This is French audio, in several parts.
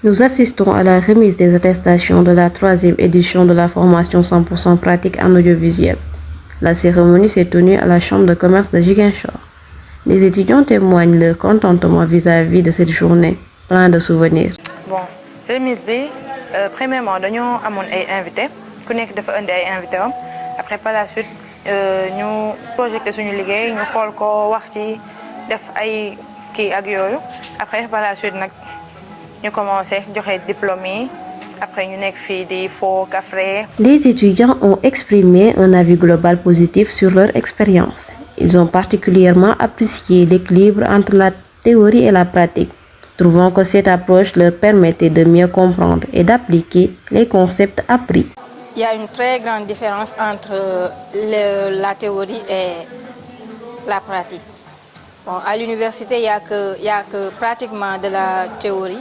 Nous assistons à la remise des attestations de la 3e édition de la formation 100% pratique en audiovisuel. La cérémonie s'est tenue à la Chambre de commerce de Ziguinchor. Les étudiants témoignent leur contentement vis-à-vis de cette journée, plein de souvenirs. Bon, remise bi premièrement dañoo amoon ay invités ku nekk dafa indi ay invités am après par la suite ñu projeté suñu liggéey ñu xool ko wax ci def ay kii ak yooyu après par la suite nag ñu commencé joxe diplôme yi après ñu nekk fii di fo café. Les étudiants ont exprimé un avis global positif sur leur expérience. Ils ont particulièrement apprécié l'équilibre entre la théorie et la pratique, trouvant que cette approche leur permettait de mieux comprendre et d'appliquer les concepts appris. Il y a une très grande différence entre la théorie et la pratique. Bon, à l'université, il y a que pratiquement de la théorie.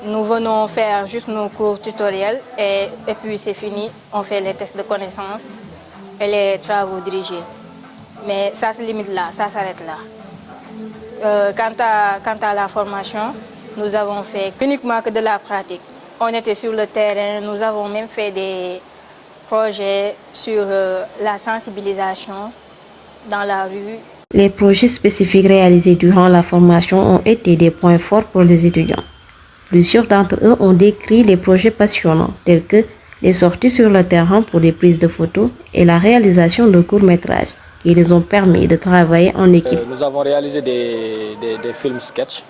Nous venons faire juste nos cours tutoriels et puis c'est fini. On fait les tests de connaissances et les travaux dirigés. Mais ça se limite là, ça s'arrête là. Quant à la formation, nous avons fait uniquement que de la pratique. On était sur le terrain, nous avons même fait des projets sur la sensibilisation dans la rue. Les projets spécifiques réalisés durant la formation ont été des points forts pour les étudiants. Plusieurs d'entre eux ont décrit les projets passionnants, tels que les sorties sur le terrain pour les prises de photos et la réalisation de courts-métrages, qui les ont permis de travailler en équipe. Nous avons réalisé des films sketch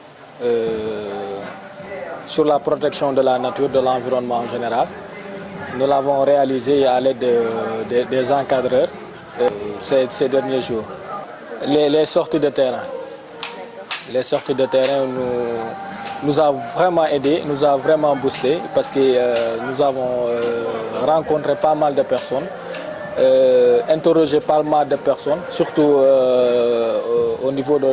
sur la protection de la nature, de l'environnement en général. Nous l'avons réalisé à l'aide des encadreurs ces derniers jours. Les sorties de terrain. Les sorties de terrain nous a vraiment aidé, nous a vraiment boosté parce que nous avons rencontré pas mal de personnes, interrogé pas mal de personnes, surtout au niveau de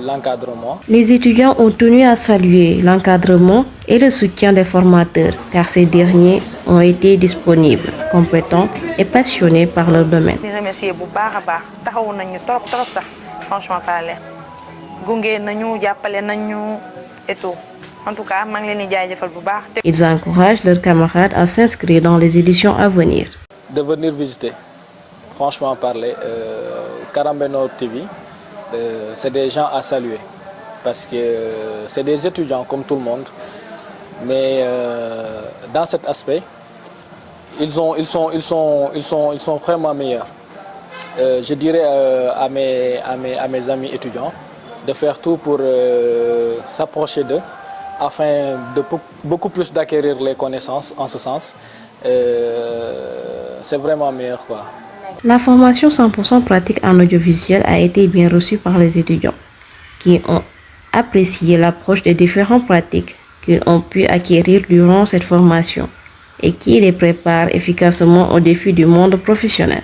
l'encadrement. Les étudiants ont tenu à saluer l'encadrement et le soutien des formateurs, car ces derniers ont été disponibles, compétents et passionnés par leur domaine. Je remercie bu baax a baax taxawu nañu trop sax franchement parler gunge nañu jàppale nañu et tout. En tout cas, maa ngi leen di jaajëfal bu baax. Ils encouragent leurs camarades à s'inscrire dans les éditions à venir. De venir visiter, franchement parler, Karambeno TV, c'est des gens à saluer parce que c'est des étudiants comme tout le monde, mais dans cet aspect, ils sont vraiment meilleurs. Je dirais à mes amis étudiants de faire tout pour s'approcher d'eux afin de beaucoup plus d'acquérir les connaissances en ce sens. C'est vraiment meilleur, quoi. La formation 100% pratique en audiovisuel a été bien reçue par les étudiants qui ont apprécié l'approche des différentes pratiques qu'ils ont pu acquérir durant cette formation et qui les prépare efficacement aux défis du monde professionnel.